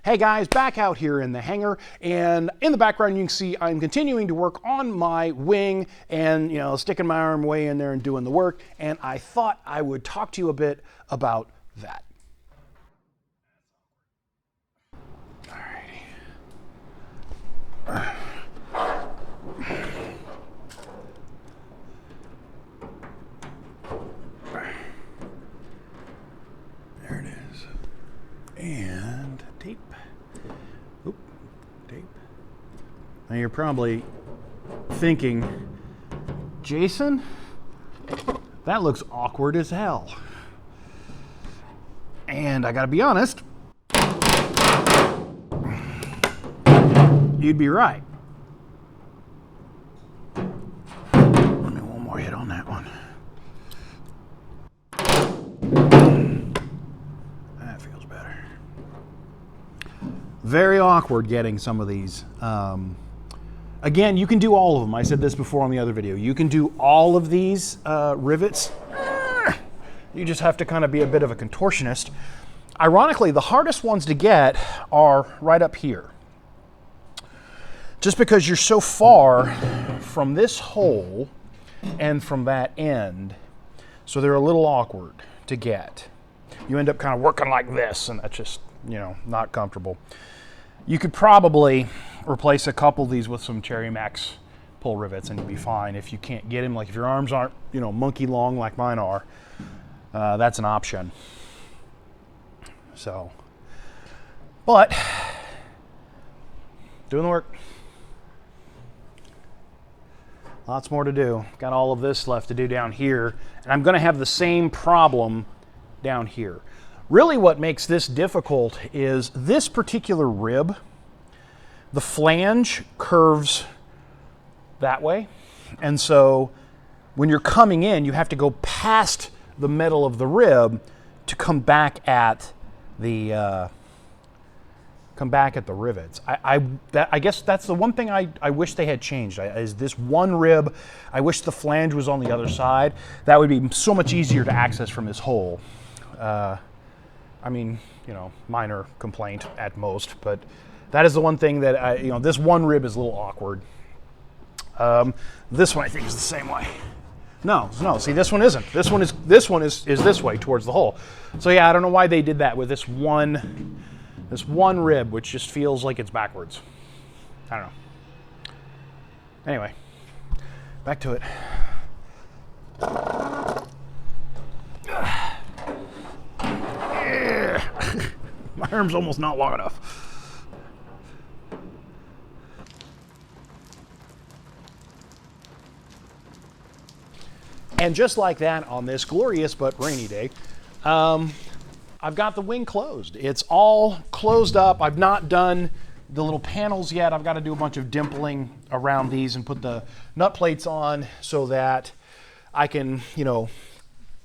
Hey guys, back out here in the hangar, and in the background you can see I'm continuing to work on my wing and, sticking my arm way in there and doing the work, and I thought I would talk to you a bit about that. Alrighty. There it is. And tape. Oop, tape. Now you're probably thinking, Jason, that looks awkward as hell. And I gotta be honest, you'd be right. Let me one more hit on that one. That feels better. Very awkward getting some of these. Again, you can do all of them. I said this before on the other video. You can do all of these rivets. You just have to kind of be a bit of a contortionist. Ironically, the hardest ones to get are right up here. Just because you're so far from this hole and from that end, so they're a little awkward to get. You end up kind of working like this, and that's just, not comfortable. You could probably replace a couple of these with some Cherry Max pull rivets and you'll be fine. If you can't get them, like if your arms aren't, monkey long like mine are, that's an option. So, but doing the work. Lots more to do. Got all of this left to do down here, and I'm going to have the same problem down here. Really what makes this difficult is this particular rib, the flange curves that way, and so when you're coming in, you have to go past the middle of the rib to come back at the rivets. I guess that's the one thing I wish they had changed, is this one rib. I wish the flange was on the other side. That would be so much easier to access from this hole. Minor complaint at most, but that is the one thing that this one rib is a little awkward. This one I think is the same way. No, see, this one isn't. This one is this way towards the hole. So yeah, I don't know why they did that with this one rib, which just feels like it's backwards. I don't know. Anyway, back to it. My arm's almost not long enough. And just like that, on this glorious but rainy day, I've got the wing closed. It's all closed up. I've not done the little panels yet. I've got to do a bunch of dimpling around these and put the nut plates on so that I can,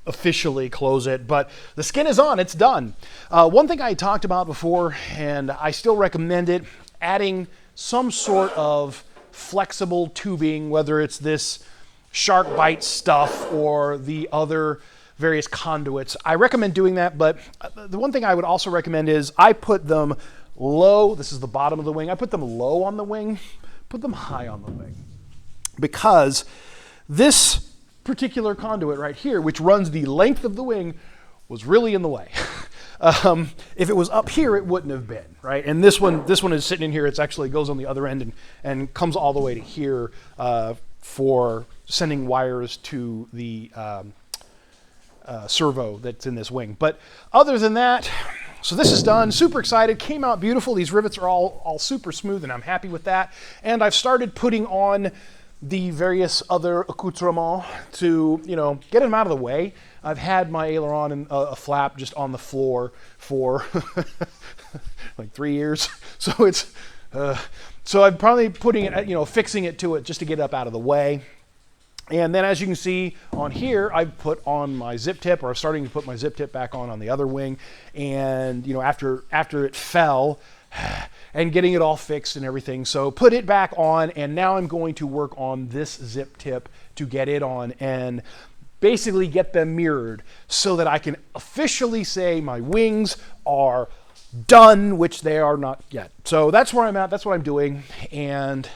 officially close it. But the skin is on, it's done. One thing I talked about before, and I still recommend it, adding some sort of flexible tubing, whether it's this shark bite stuff or the other various conduits. I recommend doing that, but the one thing I would also recommend is I put them low. This is the bottom of the wing. I put them low on the wing, put them high on the wing, because this particular conduit right here, which runs the length of the wing, was really in the way. If it was up here, it wouldn't have been, right? And this one is sitting in here. It actually goes on the other end and comes all the way to here for sending wires to the servo that's in this wing. But other than that, so this is done. Super excited. Came out beautiful. These rivets are all super smooth, and I'm happy with that. And I've started putting on the various other accoutrements to, get them out of the way. I've had my aileron and a flap just on the floor for like 3 years. So it's, so I'm probably putting it, fixing it to it just to get it up out of the way. And then as you can see on here, I've put on my zip tip, or I'm starting to put my zip tip back on the other wing. And, after it fell, and getting it all fixed and everything. So put it back on, and now I'm going to work on this zip tip to get it on and basically get them mirrored so that I can officially say my wings are done, which they are not yet. So that's where I'm at. That's what I'm doing. And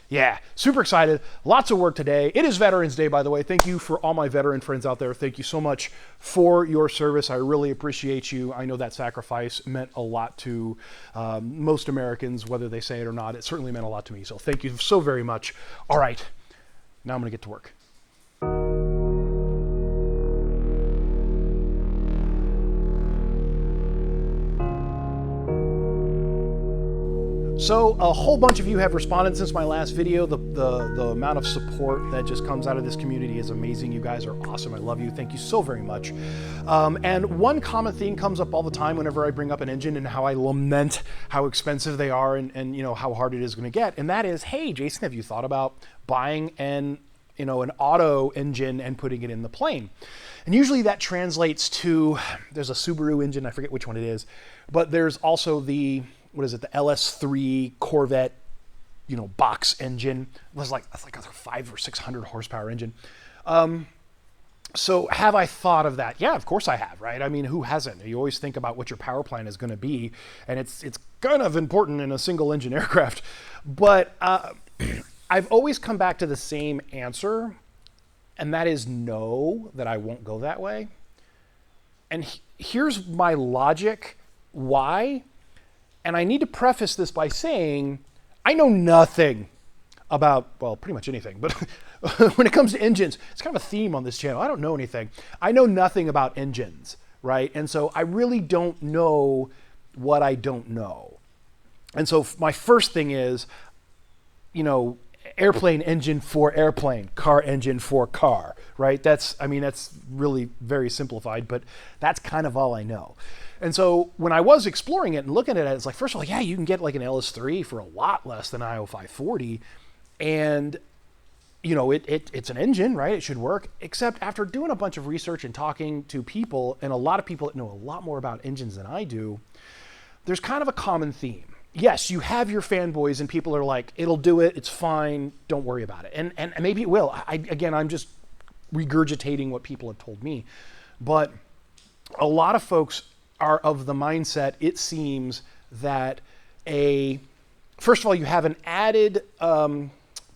yeah, super excited. Lots of work today. It is Veterans Day, by the way. Thank you for all my veteran friends out there. Thank you so much for your service. I really appreciate you. I know that sacrifice meant a lot to most Americans, whether they say it or not. It certainly meant a lot to me. So thank you so very much. All right, now I'm going to get to work. So a whole bunch of you have responded since my last video. The amount of support that just comes out of this community is amazing. You guys are awesome. I love you. Thank you so very much. And one common theme comes up all the time whenever I bring up an engine and how I lament how expensive they are and you know how hard it is going to get. And that is, hey, Jason, have you thought about buying an auto engine and putting it in the plane? And usually that translates to, there's a Subaru engine, I forget which one it is, but there's also the LS3 Corvette, box engine. That's like a 500 or 600 horsepower engine. So have I thought of that? Yeah, of course I have, right? I mean, who hasn't? You always think about what your power plant is going to be, and it's kind of important in a single engine aircraft. But I've always come back to the same answer, and that is no, that I won't go that way. And here's my logic why. And I need to preface this by saying, I know nothing about, well, pretty much anything, but when it comes to engines, it's kind of a theme on this channel. I don't know anything. I know nothing about engines, right? And so I really don't know what I don't know. And so my first thing is, airplane engine for airplane, car engine for car, right? That's really very simplified, but that's kind of all I know. And so when I was exploring it and looking at it, it's like, first of all, yeah, you can get like an LS3 for a lot less than IO540. And, it's an engine, right? It should work. Except after doing a bunch of research and talking to people, and a lot of people that know a lot more about engines than I do, there's kind of a common theme. Yes, you have your fanboys and people are like, it'll do it, it's fine, don't worry about it. And maybe it will. I'm just regurgitating what people have told me. But a lot of folks are of the mindset, it seems, that first of all, you have an added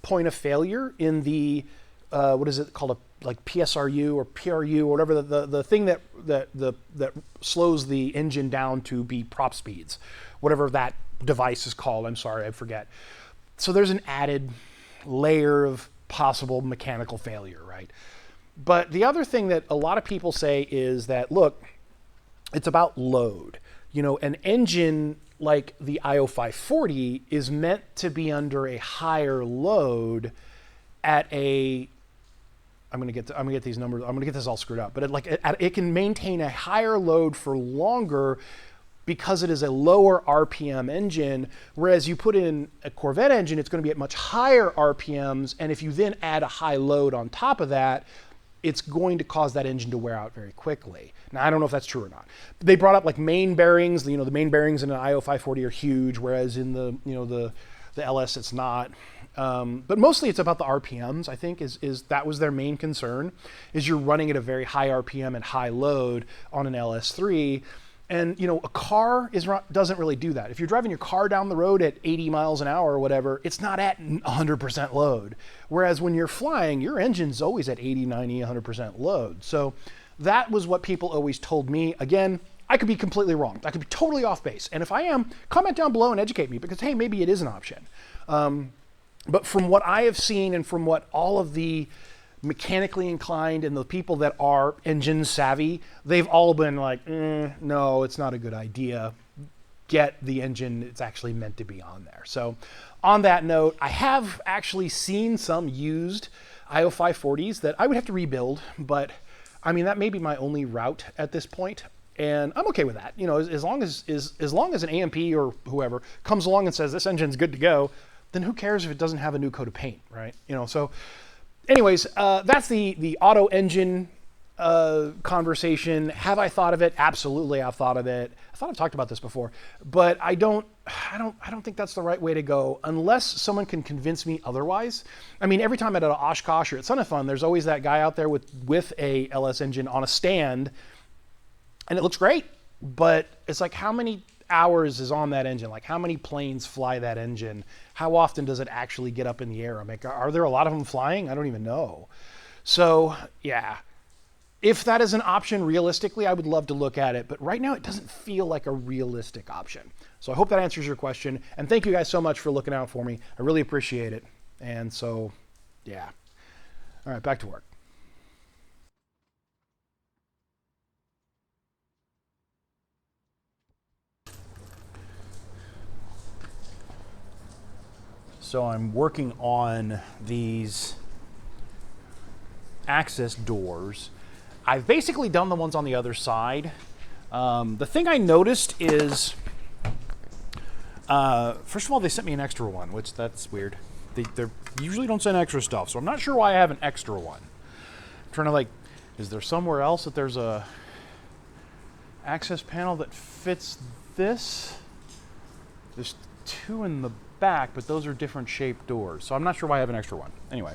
point of failure in the, what is it called, like PSRU or PRU or whatever, the thing that slows the engine down to be prop speeds, whatever that device is called. I'm sorry, I forget. So there's an added layer of possible mechanical failure, right? But the other thing that a lot of people say is that, look, it's about load. An engine like the IO540 is meant to be under a higher load at I'm going to get these numbers. I'm going to get this all screwed up. But it can maintain a higher load for longer because it is a lower RPM engine. Whereas you put in a Corvette engine, it's going to be at much higher RPMs. And if you then add a high load on top of that, it's going to cause that engine to wear out very quickly. Now, I don't know if that's true or not. They brought up like main bearings. The main bearings in an IO540 are huge, whereas in the LS it's not. But mostly it's about the RPMs, I think, is that was their main concern, is you're running at a very high RPM and high load on an LS3. And a car doesn't really do that. If you're driving your car down the road at 80 miles an hour or whatever, it's not at 100% load. Whereas when you're flying, your engine's always at 80, 90, 100% load. So that was what people always told me. Again, I could be completely wrong. I could be totally off base. And if I am, comment down below and educate me, because hey, maybe it is an option. But from what I have seen and from what all of the mechanically inclined and the people that are engine savvy, they've all been like, no, it's not a good idea. Get the engine it's actually meant to be on there. So on that note, I have actually seen some used IO540s that I would have to rebuild, but that may be my only route at this point. And I'm okay with that. As long as an AMP or whoever comes along and says this engine's good to go, then who cares if it doesn't have a new coat of paint, right? So anyways, that's the auto engine conversation. Have I thought of it? Absolutely, I've thought of it. I thought I've talked about this before, but I don't think that's the right way to go unless someone can convince me otherwise. Every time at an Oshkosh or at Son of Fun, there's always that guy out there with a LS engine on a stand, and it looks great. But it's like, how many hours is on that engine? Like how many planes fly that engine? How often does it actually get up in the air? I mean, are there a lot of them flying? I don't even know. So yeah, if that is an option realistically, I would love to look at it, but right now it doesn't feel like a realistic option. So I hope that answers your question, and thank you guys so much for looking out for me. I really appreciate it. And so, yeah. All right, back to work. So I'm working on these access doors. I've basically done the ones on the other side. The thing I noticed is, first of all, they sent me an extra one, which that's weird. They usually don't send extra stuff, so I'm not sure why I have an extra one. I'm trying to like, is there somewhere else that there's a access panel that fits this? There's two in the back, but those are different shaped doors, so I'm not sure why I have an extra one. Anyway.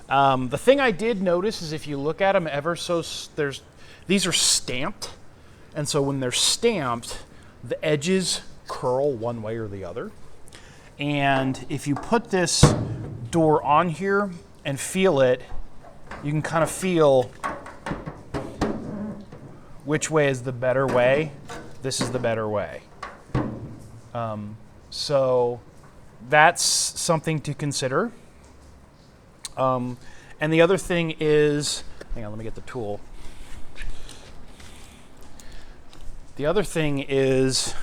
The thing I did notice is if you look at them ever so, these are stamped, and so when they're stamped, the edges curl one way or the other. And if you put this door on here and feel it, you can kind of feel which way is the better way. This is the better way. So that's something to consider. And the other thing is, hang on, let me get the tool. The other thing is,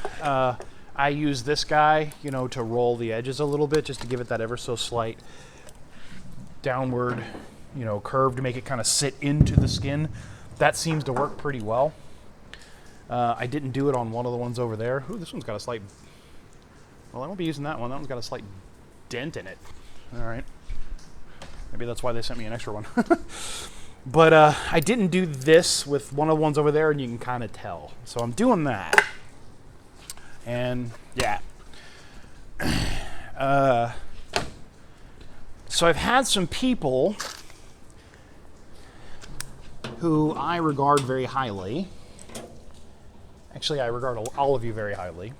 I use this guy, you know, to roll the edges a little bit, just to give it that ever so slight downward, you know, curve to make it kind of sit into the skin. That seems to work pretty well. I didn't do it on one of the ones over there. Ooh, this one's got a slight, well, I won't be using that one. That one's got a slight dent in it. All right. Maybe that's why they sent me an extra one. But I didn't do this with one of the ones over there, and you can kind of tell. So I'm doing that. And yeah. So I've had some people who I regard very highly. Actually, I regard all of you very highly.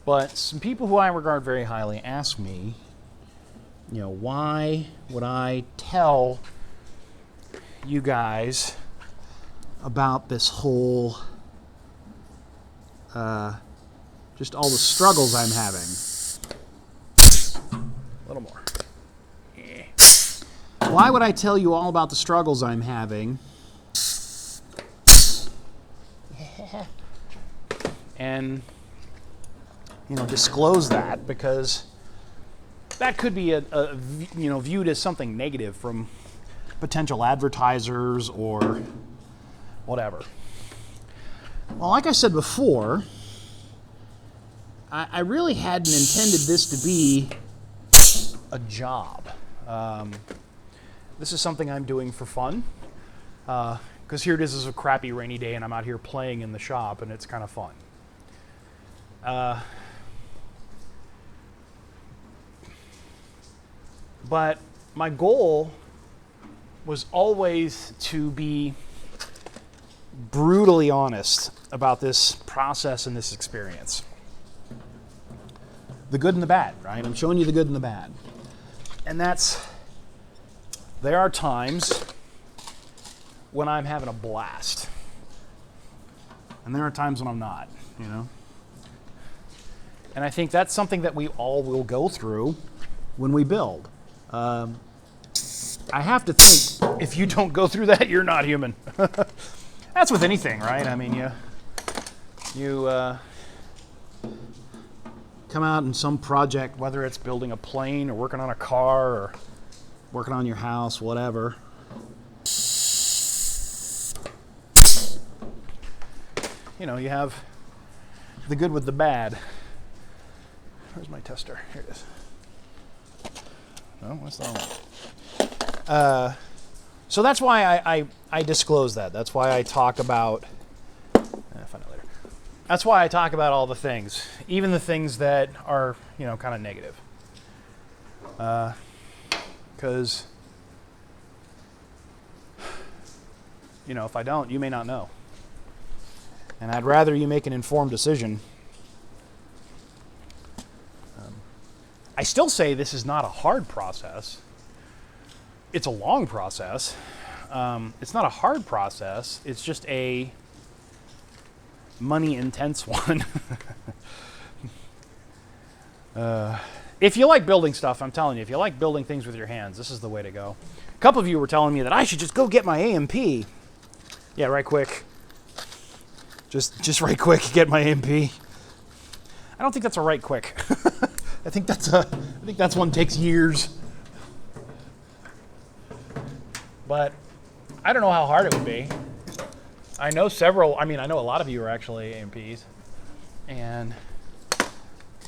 But some people who I regard very highly ask me, you know, why would I tell you guys about this whole, just all the struggles I'm having. A little more. Yeah. Why would I tell you all about the struggles I'm having? And, you know, disclose that, because that could be you know, viewed as something negative from potential advertisers or whatever. Well, like I said before, I really hadn't intended this to be a job. This is something I'm doing for fun, because here it is a crappy rainy day and I'm out here playing in the shop and it's kind of fun. But my goal was always to be brutally honest about this process and this experience. The good and the bad, right? I'm showing you the good and the bad. And there are times when I'm having a blast. And there are times when I'm not, you know? And I think that's something that we all will go through when we build. I have to think, if you don't go through that, you're not human. That's with anything, right? I mean, you come out in some project, whether it's building a plane or working on a car or working on your house, whatever. You know, you have the good with the bad. Where's my tester? Here it is. No, what's that one? So that's why I disclose that. That's why I talk about, I'll find it later. That's why I talk about all the things, even the things that are, you know, kind of negative. Because, you know, if I don't, you may not know. And I'd rather you make an informed decision. I still say this is not a hard process. It's a long process. It's not a hard process. It's just a money-intense one. If you like building stuff, I'm telling you, if you like building things with your hands, this is the way to go. A couple of you were telling me that I should just go get my AMP. Yeah, right quick. Just right quick, get my AMP. I don't think that's a right quick. I think that's one takes years. But I don't know how hard it would be. I know a lot of you are actually AMPs. And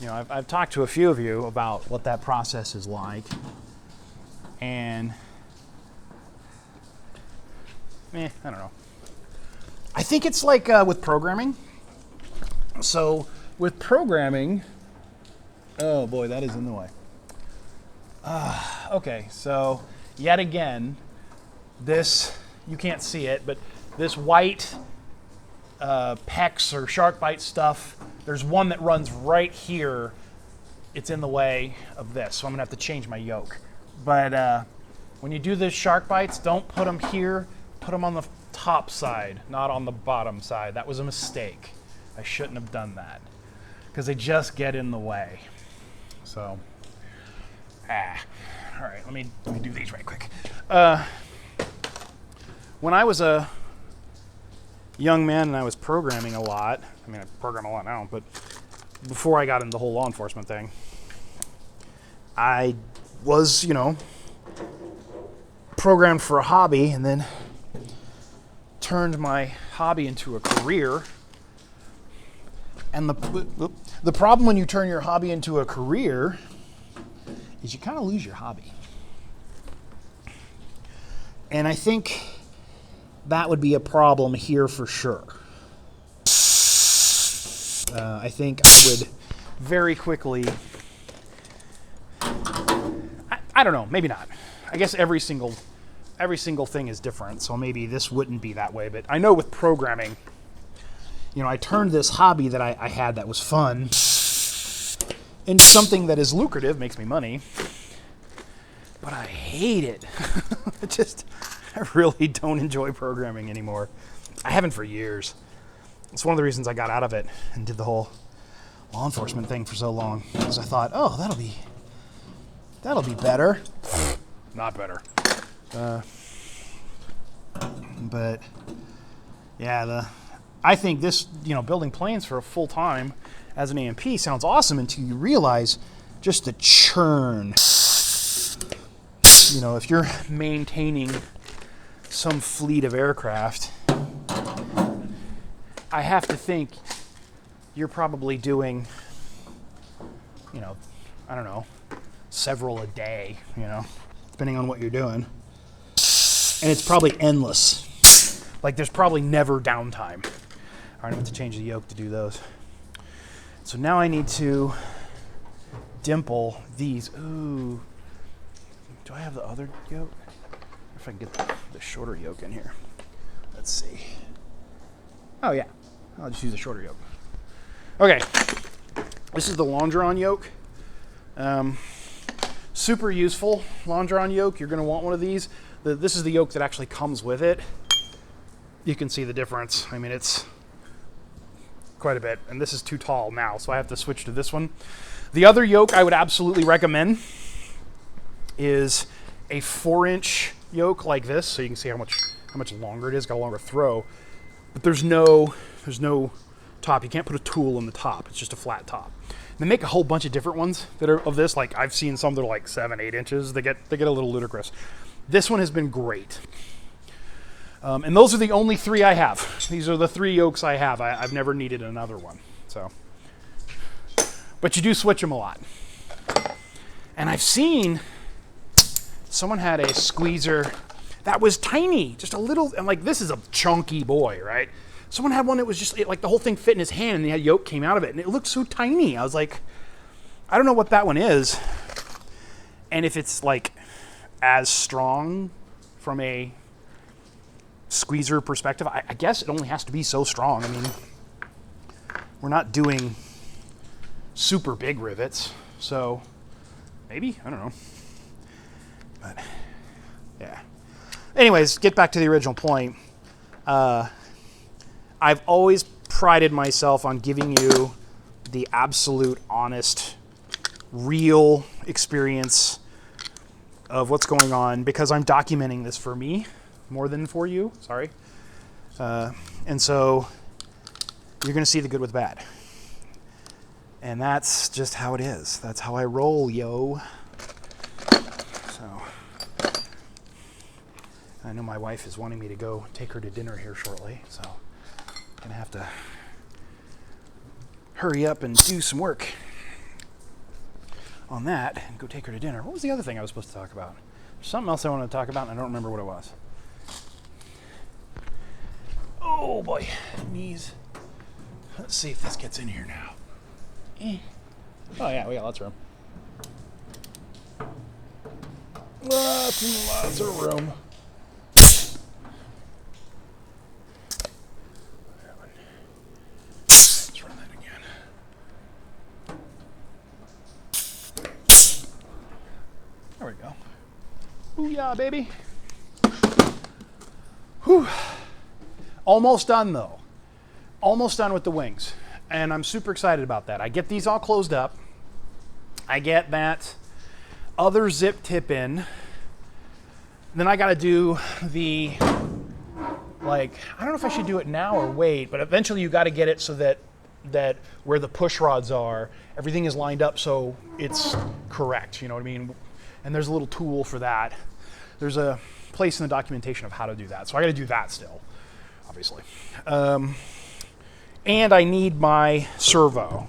you know, I've talked to a few of you about what that process is like. And I don't know. I think it's like with programming. So with programming, oh boy, that is in the way. Okay, so yet again, this, you can't see it, but this white PEX or shark bite stuff, there's one that runs right here. It's in the way of this, so I'm gonna have to change my yoke. But when you do the shark bites, don't put them here, put them on the top side, not on the bottom side. That was a mistake. I shouldn't have done that because they just get in the way. So, all right, let me do these right quick. When I was a young man and I was programming a lot, I mean, I program a lot now, but before I got into the whole law enforcement thing, I was, you know, programmed for a hobby and then turned my hobby into a career. And the problem when you turn your hobby into a career is you kind of lose your hobby. And I think that would be a problem here for sure. I think I would very quickly, I don't know, maybe not. I guess every single thing is different, so maybe this wouldn't be that way. But I know with programming, you know, I turned this hobby that I had that was fun into something that is lucrative, makes me money, but I hate it. I really don't enjoy programming anymore. I haven't for years. It's one of the reasons I got out of it and did the whole law enforcement thing for so long, because I thought, oh, that'll be better. Not better. But yeah, I think this, you know, building planes for a full time as an AMP sounds awesome until you realize just the churn. You know, if you're maintaining some fleet of aircraft, I have to think you're probably doing, you know, I don't know, several a day, you know, depending on what you're doing. And it's probably endless. Like, there's probably never downtime. All right, I have to change the yoke to do those. So now I need to dimple these. Ooh. Do I have the other yoke? If I can get the shorter yoke in here. Let's see. Oh, yeah. I'll just use a shorter yoke. Okay. This is the Longeron yoke. Super useful Longeron yoke. You're going to want one of these. This is the yoke that actually comes with it. You can see the difference. I mean, it's quite a bit. And this is too tall now, so I have to switch to this one. The other yoke I would absolutely recommend is a 4-inch yoke like this, so you can see how much longer it is. Got a longer throw, but there's no top. You can't put a tool in the top. It's just a flat top. And they make a whole bunch of different ones that are of this. Like, I've seen some that are like 7-8 inches. They get a little ludicrous. This one has been great. And those are the only 3 I have. These are the 3 yokes I have. I've never needed another one. So, but you do switch them a lot. And I've seen someone had a squeezer that was tiny, just a little, and like, this is a chunky boy, right? Someone had one that was just like the whole thing fit in his hand and the yoke came out of it and it looked so tiny. I was like, I don't know what that one is. And if it's like as strong from a squeezer perspective, I guess it only has to be so strong. I mean, we're not doing super big rivets, so maybe, I don't know. But yeah. Anyways, get back to the original point. I've always prided myself on giving you the absolute honest, real experience of what's going on, because I'm documenting this for me more than for you, sorry. And so you're gonna see the good with bad. And that's just how it is. That's how I roll, yo. So, I know my wife is wanting me to go take her to dinner here shortly, so I'm gonna have to hurry up and do some work on that and go take her to dinner. What was the other thing I was supposed to talk about? There's something else I wanted to talk about, and I don't remember what it was. Oh boy, knees. Let's see if this gets in here now. Oh yeah, we got lots of room. Lots and lots of room. Let's run that again. There we go. Booyah, baby. Whew. Almost done though. Almost done with the wings. And I'm super excited about that. I get these all closed up. I get that other zip tip in. Then I gotta do the, like, I don't know if I should do it now or wait, but eventually you gotta get it so that where the push rods are, everything is lined up so it's correct, you know what I mean? And there's a little tool for that. There's a place in the documentation of how to do that. So I gotta do that still, obviously. And I need my servo.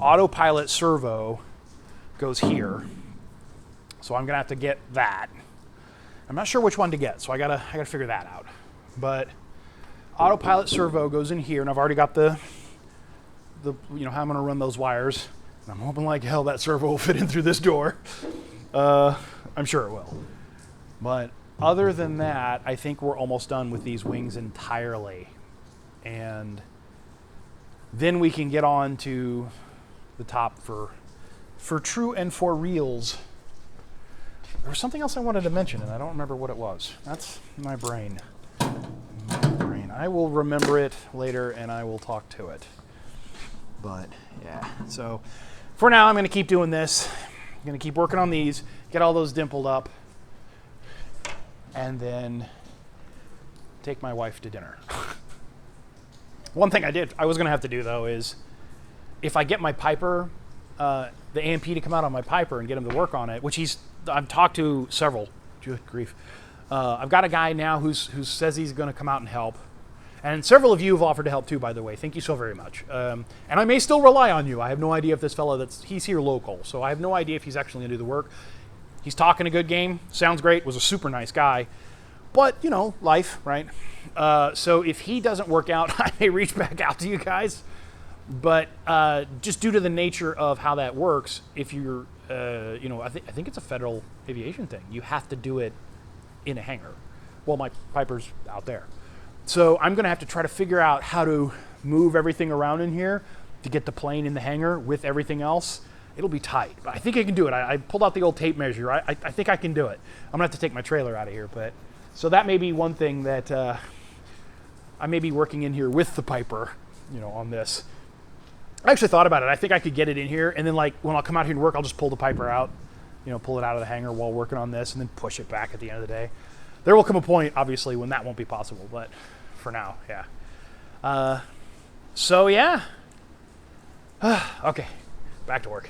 Autopilot servo goes here. So I'm gonna have to get that. I'm not sure which one to get, so I gotta figure that out. But autopilot servo goes in here, and I've already got the you know, how I'm gonna run those wires. And I'm hoping like hell that servo will fit in through this door. I'm sure it will. But other than that, I think we're almost done with these wings entirely. And then we can get on to the top for true and for reals. There was something else I wanted to mention, and I don't remember what it was. That's my brain. I will remember it later, and I will talk to it. But, yeah. So, for now, I'm going to keep doing this. I'm going to keep working on these, get all those dimpled up, and then take my wife to dinner. One thing I was going to have to do, though, is if I get my piper, the AMP to come out on my piper and get him to work on it, which I've talked to several, good grief. I've got a guy now who says he's going to come out and help. And several of you have offered to help too, by the way. Thank you so very much. And I may still rely on you. I have no idea if this fellow he's here local, so I have no idea if he's actually going to do the work. He's talking a good game, sounds great, was a super nice guy. But, you know, life, right? So if he doesn't work out, I may reach back out to you guys. But just due to the nature of how that works, if you're, you know, I think it's a federal aviation thing. You have to do it in a hangar. Well, my piper's out there. So I'm going to have to try to figure out how to move everything around in here to get the plane in the hangar with everything else. It'll be tight, but I think I can do it. I pulled out the old tape measure. I think I can do it. I'm going to have to take my trailer out of here, but... So that may be one thing that I may be working in here with the piper, you know, on this. I actually thought about it. I think I could get it in here, and then like when I'll come out here and work, I'll just pull the piper out, you know, pull it out of the hangar while working on this, and then push it back at the end of the day. There will come a point, obviously, when that won't be possible, but for now, yeah. So yeah. Okay, back to work.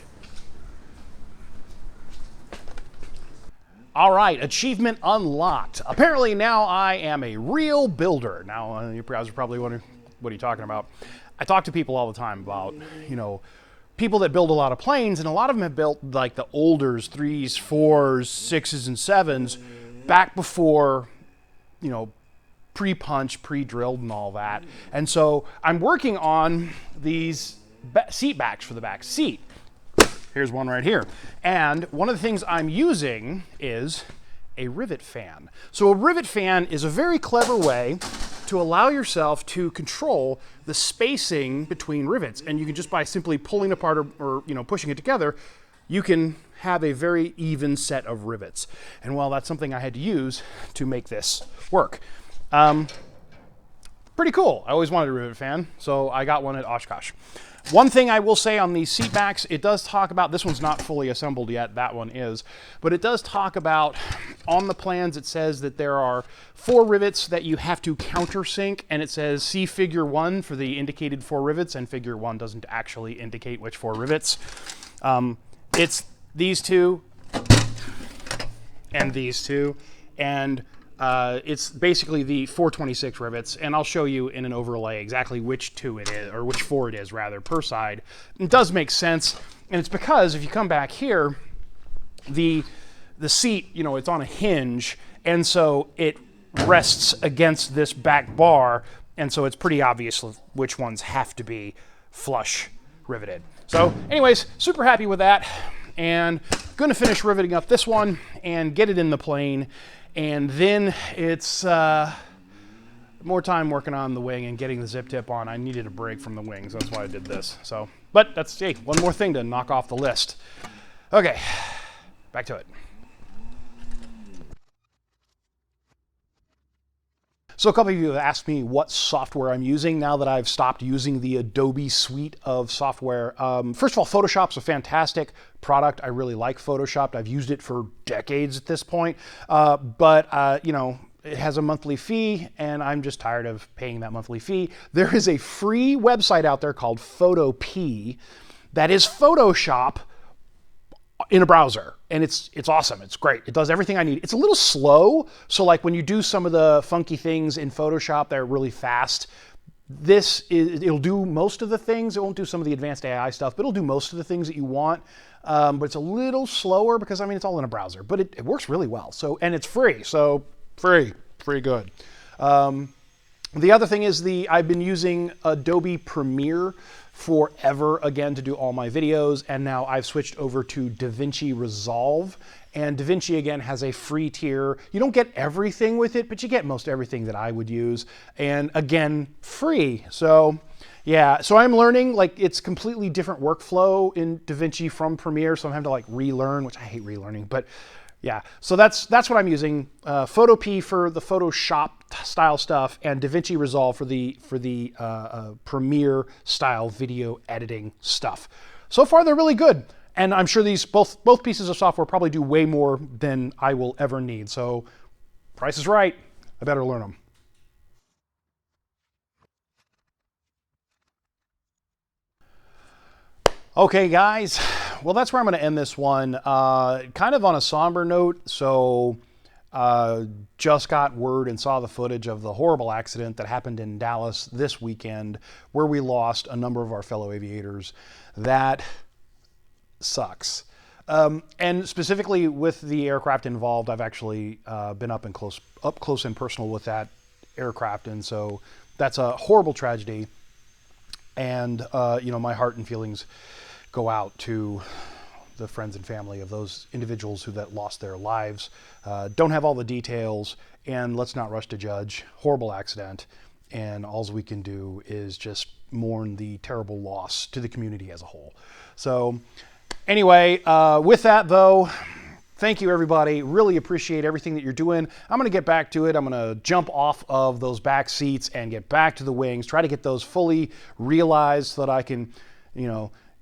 All right, achievement unlocked. Apparently now I am a real builder. Now, you guys are probably wondering, what are you talking about? I talk to people all the time about, you know, people that build a lot of planes, and a lot of them have built like the olders, 3s, 4s, 6s, and 7s, back before, you know, pre-punch, pre-drilled and all that. And so I'm working on these seat backs for the back seat. Here's one right here. And one of the things I'm using is a rivet fan. So a rivet fan is a very clever way to allow yourself to control the spacing between rivets. And you can just, by simply pulling apart or pushing it together, you can have a very even set of rivets. And well, that's something I had to use to make this work. Pretty cool. I always wanted a rivet fan, so I got one at Oshkosh. One thing I will say on these Seatbacks, it does talk about, this one's not fully assembled yet, that one is, but it does talk about, on the plans it says that there are 4 rivets that you have to countersink, and it says see figure 1 for the indicated 4 rivets, and figure 1 doesn't actually indicate which 4 rivets. It's these 2 and these 2, and it's basically the 426 rivets, and I'll show you in an overlay exactly which 2 it is, or which 4 it is rather, per side. It does make sense, and it's because if you come back here, the seat, it's on a hinge, and so it rests against this back bar, and so it's pretty obvious which ones have to be flush riveted. So anyways, super happy with that, and gonna finish riveting up this one and get it in the plane. And then it's more time working on the wing and getting the zip tip on. I needed a break from the wings, that's why I did this. So, but that's, hey, one more thing to knock off the list. Okay, back to it. So a couple of you have asked me what software I'm using now that I've stopped using the Adobe suite of software. First of all, Photoshop's a fantastic product. I really like Photoshop. I've used it for decades at this point. But it has a monthly fee, and I'm just tired of paying that monthly fee. There is a free website out there called Photopea that is Photoshop in a browser, and it's awesome. It's great. It does everything I need. It's a little slow, so like when you do some of the funky things in Photoshop, they're really fast. It'll do most of the things. It won't do some of the advanced AI stuff, but it'll do most of the things that you want. But it's a little slower because it's all in a browser, but it works really well. So, and it's free, so free good. The other thing is I've been using Adobe Premiere forever, again, to do all my videos, and now I've switched over to DaVinci Resolve, and DaVinci, again, has a free tier. You don't get everything with it, but you get most everything that I would use, and again, free. So yeah, so I'm learning, it's completely different workflow in DaVinci from Premiere, so I'm having to relearn, which I hate relearning, but yeah, so that's what I'm using. Photopea for the Photoshop style stuff, and DaVinci Resolve for the Premiere style video editing stuff. So far, they're really good, and I'm sure these both pieces of software probably do way more than I will ever need. So, price is right. I better learn them. Okay, guys. Well, that's where I'm going to end this one. Kind of on a somber note. So, just got word and saw the footage of the horrible accident that happened in Dallas this weekend, where we lost a number of our fellow aviators. That sucks. And specifically with the aircraft involved, I've actually been up close and personal with that aircraft, and so that's a horrible tragedy. And my heart and feelings go out to the friends and family of those individuals that lost their lives. Don't have all the details, and let's not rush to judge. Horrible accident, and all we can do is just mourn the terrible loss to the community as a whole. So anyway, with that though, thank you everybody. Really appreciate everything that you're doing. I'm gonna get back to it. I'm gonna jump off of those back seats and get back to the wings, try to get those fully realized so that I can,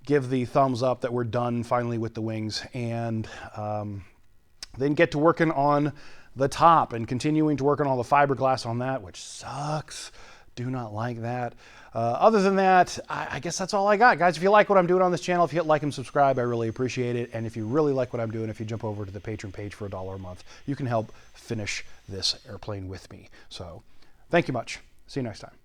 give the thumbs up that we're done finally with the wings, and then get to working on the top and continuing to work on all the fiberglass on that, which sucks. Do not like that. Other than that, I guess that's all I got. Guys, if you like what I'm doing on this channel, if you hit like and subscribe, I really appreciate it. And if you really like what I'm doing, if you jump over to the Patreon page for $1 a month, you can help finish this airplane with me. So thank you much. See you next time.